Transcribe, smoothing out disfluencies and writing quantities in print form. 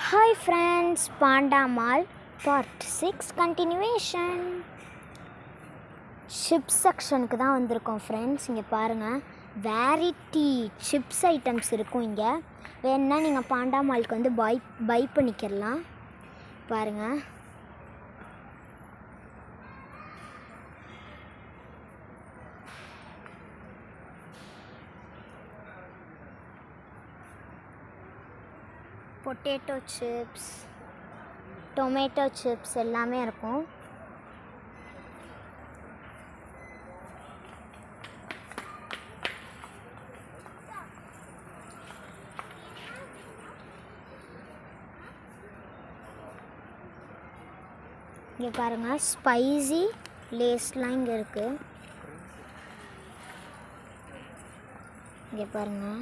Hi friends, Panda Mall Part 6 continuation. Chips செக்ஷனுக்கு தான் வந்திருக்கோம் ஃப்ரெண்ட்ஸ். இங்கே பாருங்கள், வேரிட்டி சிப்ஸ் ஐட்டம்ஸ் இருக்கும். இங்கே வேணுன்னா நீங்கள் பாண்டா மாலுக்கு வந்து பை பண்ணிக்கலாம். பாருங்கள், பொட்டேட்டோ சிப்ஸ், டொமேட்டோ சிப்ஸ் எல்லாமே இருக்கும். இங்கே பாருங்கள், ஸ்பைசி லேஸ்லாம் இங்கே இருக்குது. இங்கே பாருங்கள்,